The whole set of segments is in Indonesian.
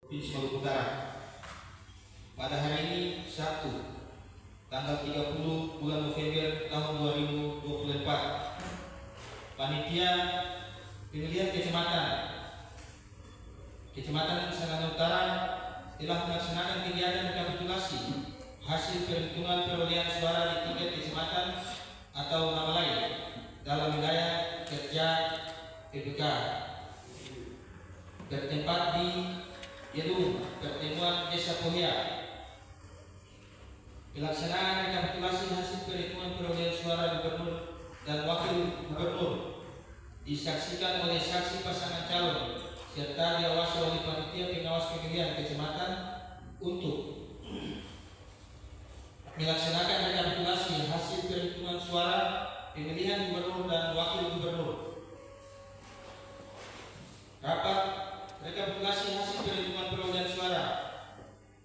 Provinsi Maluku Utara. Pada hari ini Sabtu, tanggal 30 bulan November tahun 2024, panitia pemilihan Kecamatan Sangatta Utara telah melaksanakan kegiatan rekapitulasi hasil perhitungan perolehan suara di tingkat kecamatan atau nama lain dalam wilayah kerja PPK bertempat di gedung pertemuan Desa Pohia. Pelaksanaan rekapitulasi hasil perhitungan perolehan suara gubernur dan wakil gubernur disaksikan oleh saksi pasangan calon serta diawasi oleh panitia pengawas pemilihan kecamatan untuk melaksanakan rekapitulasi hasil perhitungan suara pemilihan gubernur dan wakil gubernur. Rapat rekapitulasi hasil perhitungan perolehan suara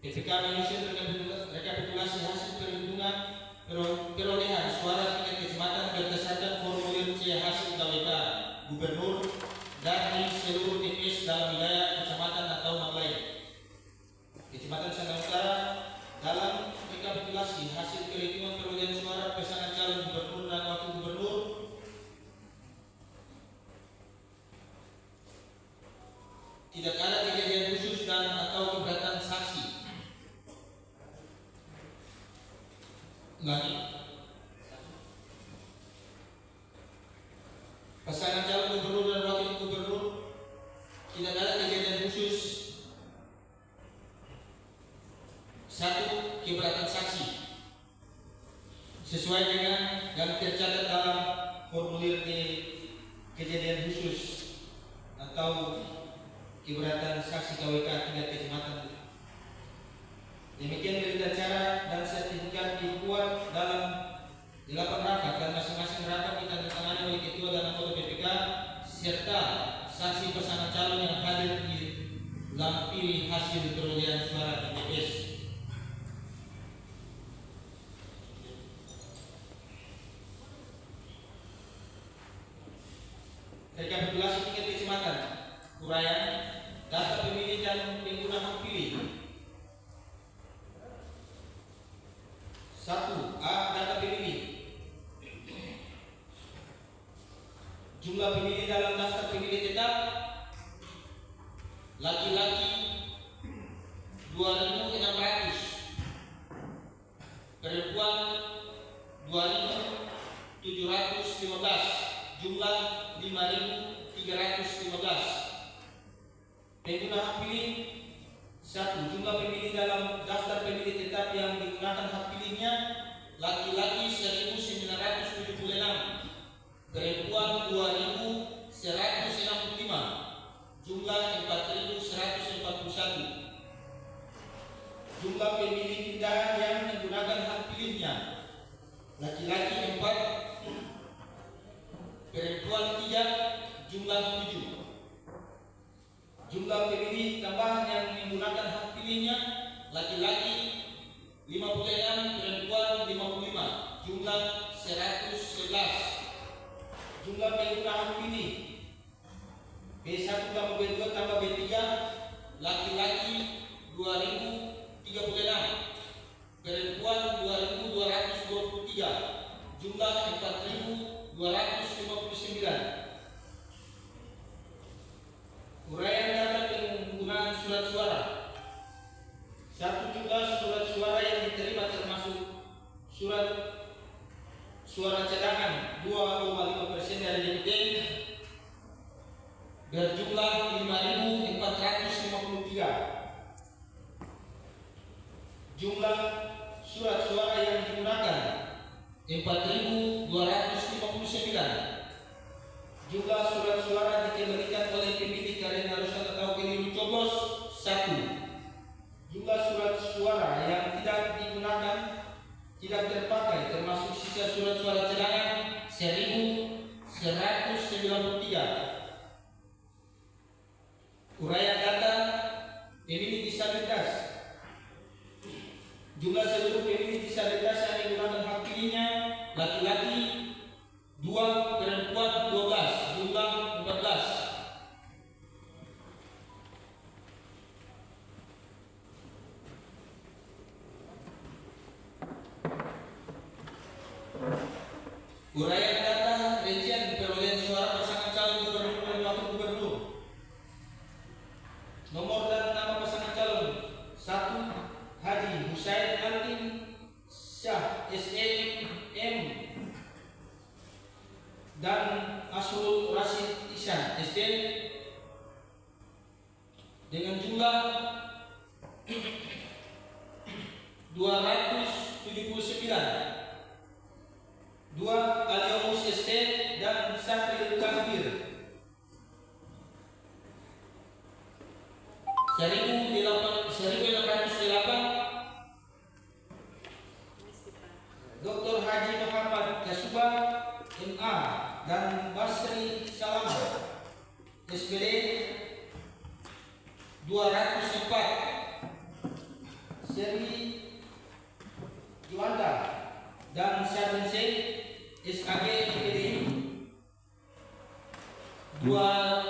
PPK menyusun rekapitulasi hasil perhitungan perolehan suara tingkat kecamatan berdasarkan formulir C hasil KWK gubernur dari seluruh TPS dalam wilayah kecamatan atau nama lain. Kecamatan Sangatta Utara dalam rekapitulasi hasil perhitungan perolehan suara pasangan calon gubernur dan wakil gubernur tidak ada kejadian khusus dan atau keberatan saksi. Ulangi. Pasangan calon gubernur dan wakil gubernur tidak ada kejadian khusus. Satu, keberatan saksi sesuai dengan yang tercatat dalam formulir kejadian khusus atau keberatan saksi KWK tingkat kecamatan. Demikian berita acara dan sertifikat dibuat dalam 8 rapat dan masing-masing rapat ditandatangani oleh ketua dan anggota PPK serta saksi pasangan calon yang hadir di lampiri hasil perolehan suara di TPS. Rekapitulasi tingkat kecamatan, uraian data pemilih dan pengguna hak pilih. 1. A. Data pemilih. Jumlah pemilih dalam daftar pemilih tetap laki-laki 2.600, perempuan 2.715, jumlah 5.315. Pengguna hak pilih 1. Jumlah pemilih dalam daftar pemilih tetap yang digunakan hak pilihnya laki-laki 1.976, perempuan 2.165, jumlah 4.141. Jumlah pemilih pindahan yang menggunakan hak pilihnya laki-laki 4, perempuan 3, jumlah 7. Jumlah pemilih tambahan yang menggunakan hak pilihnya laki-laki 56, perempuan 55, jumlah 111. Jumlah pengguna hak pilih B1 tambah B2 tambah B3 laki-laki 2.036, perempuan 2.223, jumlah 4.259. Uraian data penggunaan surat suara. 1. Jumlah surat suara yang diterima termasuk surat suara cadangan 2,5% dari DPD berjumlah 5.453. Jumlah surat suara yang digunakan 4.259. Jumlah surat suara dikembalikan oleh pemilih karena rusak atau keliru coblos 1. Jumlah surat suara yang tidak digunakan tidak terpakai termasuk sisa surat suara cadangan 1.193. Uraian data pemilih disabilitas. Jumlah seluruh pemilih disabilitas yang digunakan hak pilihnya laki-laki 2, perempuan 12, jumlah 14. Uraian data rincian perolehan suara pasangan calon gubernur dan wakil gubernur. Nomor dan nama pasangan calon: 1. Haji Husain Antin Syah SEM dan Asrul Rashid Ihsan SDN dengan jumlah 279. 2. Aliomus ST dan Syafril Kahbir 1808. Dr. Haji Muhammad Kasuba MA dan Basri Salama SBD 204. Seri Juanda dan Syarmin Sheikh SAG PDI 2045.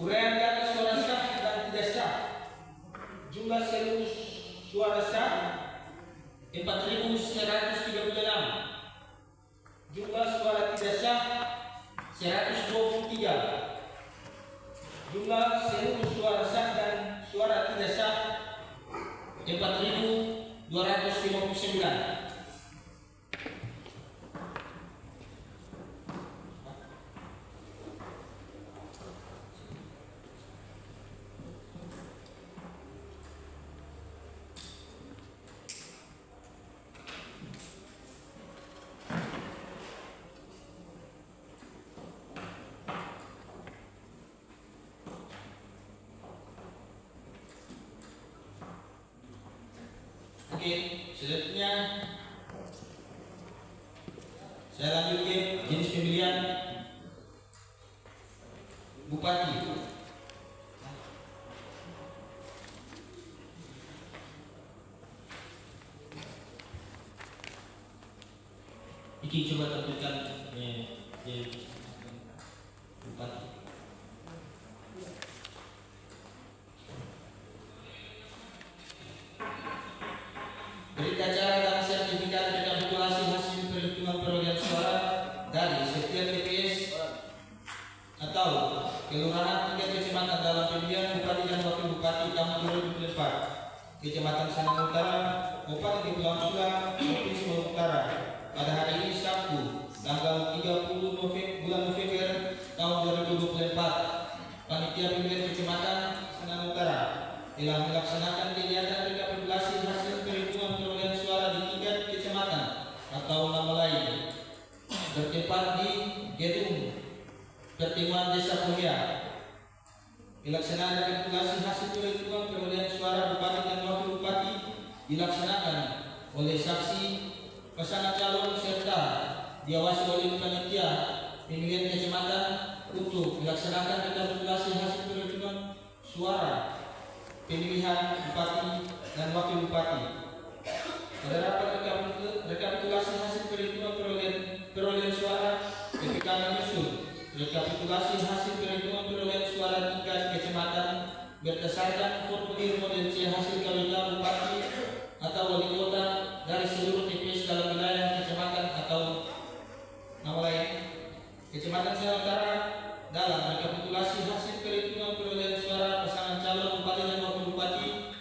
Uraian data suara sah dan tidak sah. Jumlah seluruh suara sah 4.136. Jumlah suara tidak sah 123. Jumlah seluruh suara sah dan suara tidak sah 4.259. Oke, selanjutnya saya lanjutkan jenis pemilihan bupati. Iki coba tentukan bupati. Berita acara dan sertifikat rekapitulasi hasil perhitungan perolehan suara dari setiap TPS atau kelurahan tingkat kecamatan dalam pemilihan bupati dan wakil bupati tahun 2024. Kecamatan Sanang Utara, Kabupaten Kepulauan Sula, Provinsi Maluku Utara pada hari ini Sabtu, tanggal 30 bulan November tahun 2024. Panitia pemilihan Kecamatan Sanang Utara telah melaksanakan kegiatan rekapitulasi hasil perhitungan perolehan suara di tingkat kecamatan atau nama lain bertempat di gedung pertemuan desa Pulia. Pelaksanaan rekapitulasi hasil perhitungan perolehan suara bupati dan wakil bupati dilaksanakan oleh saksi, pasangan calon serta diawasi oleh panitia pemilihan kecamatan untuk melaksanakan rekapitulasi hasil perhitungan suara pemilihan bupati dan wakil bupati. Pada rapat rekapitulasi hasil perhitungan perolehan suara, PPK menyusun rekapitulasi hasil perhitungan perolehan suara tingkat kecamatan berdasarkan formulir model C hasil KWK bupati atau wali kota dari seluruh TPS dalam wilayah kecamatan atau nama lain Kecamatan Sanang Utara dalam rekapitulasi hasil perhitungan perolehan suara pasangan calon bupati dan wakil bupati.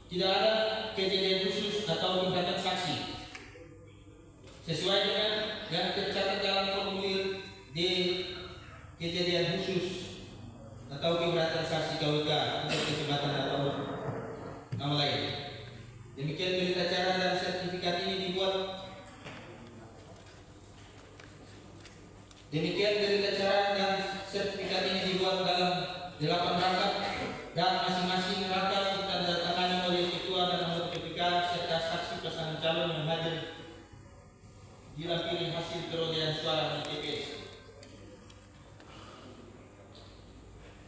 Tidak ada kejadian khusus atau keberatan saksi sesuai dengan yang tercatat dalam formulir D. Kejadian khusus atau keberatan saksi KWK untuk kecamatan atau nama lain. Demikian berita acara dan sertifikat ini dibuat. Demikian berita acara dan sertifikat ini dibuat dalam 8 rangkap dan masing-masing rangkap ditandatangani oleh ketua dan anggota PPK serta saksi pasangan calon yang hadir dilampiri hasil perolehan suara di TPS.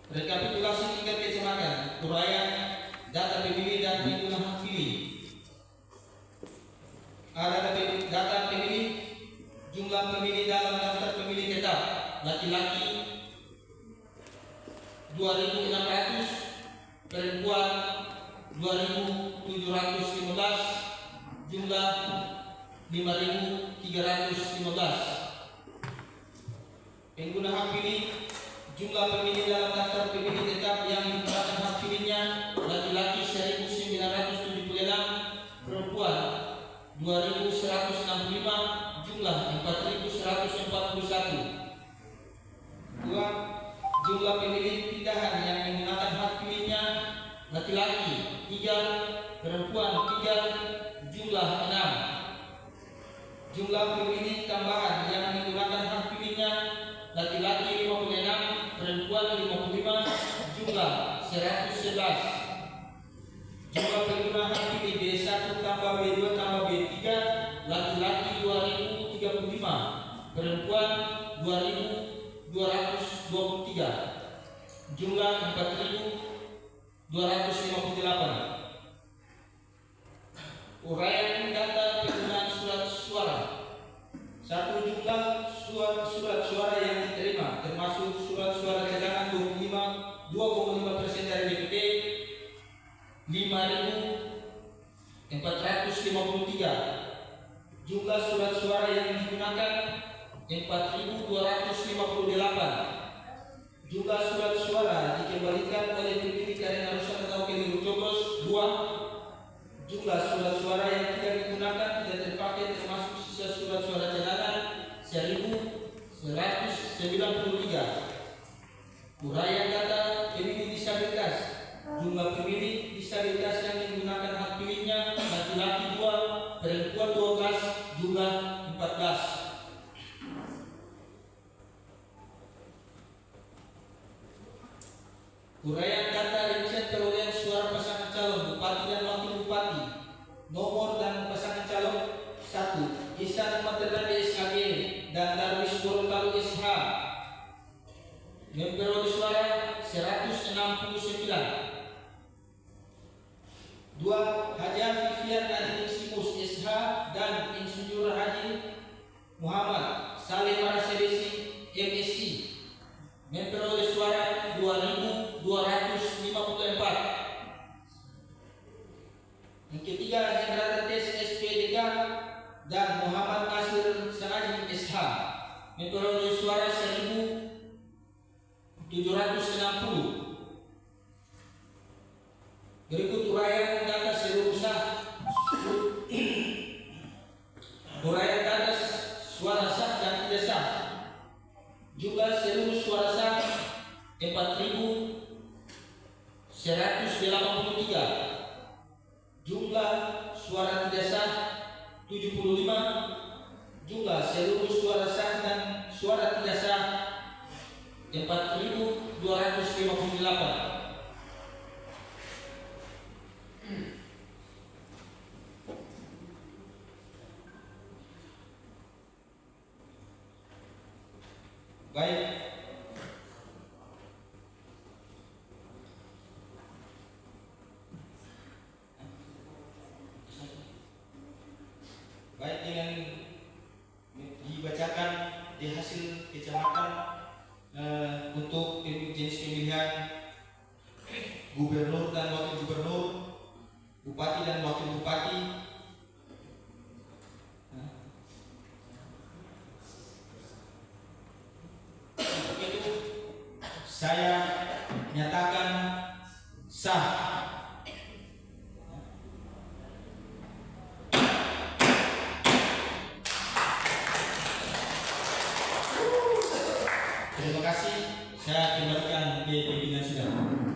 Rekapitulasi tingkat kecamatan, uraian data pemilih dan penggunaan hak pilih. Ada data pemilih, jumlah pemilih dalam daftar pemilih tetap laki-laki 2.600, perempuan 2.715, jumlah 5.315. Pengguna hak pilih, jumlah pemilih dalam daftar pemilih tetap yang digunakan hak pilihnya laki-laki 1.976, perempuan 2.165, jumlah 4.141. Dua, jumlah pemilih pindahan yang menggunakan hak pilihnya laki-laki 3, perempuan 3, jumlah 6. Jumlah pemilih tambahan yang menggunakan hak pilihnya laki-laki 56, perempuan 55, jumlah 111. Jumlah pengguna hak pilih B1 tambah B2 tambah B3 laki-laki 2.035, perempuan 2.223, jumlah 4.258. Uraian data penggunaan surat suara. 1. Jumlah surat suara yang diterima termasuk surat suara cadangan 2,5% dari DPP 5.453. Jumlah surat suara yang digunakan 4.258. Jumlah surat suara dikembalikan oleh pemilih karena rusak atau keliru coblos 2. Jumlah surat suara yang tidak digunakan tidak terpakai termasuk sisa surat suara cadangan 1.193. Uraian data pemilih disabilitas. Jumlah pemilih disabilitas yang menggunakan hak pilihnya laki-laki 2, perempuan 12, jumlah 14. Uraian data rincian perolehan suara pasangan calon bupati dan wakil bupati. Nomor dan pasangan calon 1. Ihsan Maternabi SHG dan Darwis Gorontalo SH memperoleh suara 169. 2. Haja Vivian Adinisimus SH dan Insinyur Haji Muhammad Saleh Marasedesi MSc memperoleh suara 2.254. Yang ketiga, Hendra Tes SPDK dan Muhammad Nasir Sanadi SH memperoleh suara 1.760. Berikut uraian data seluruh uraian data suara sah dan tidak sah. Jumlah seluruh suara sah 4.183. Jumlah suara tidak sah 75. Jumlah seluruh suara sah dan suara tidak sah 4.258. Baik. Baik, dengan dibacakan di hasil kecamatan untuk jenis pemilihan gubernur dan wakil gubernur, bupati dan wakil bupati. Untuk itu saya nyatakan sah. Terima kasih. Saya kembalikan ke pimpinan sidang.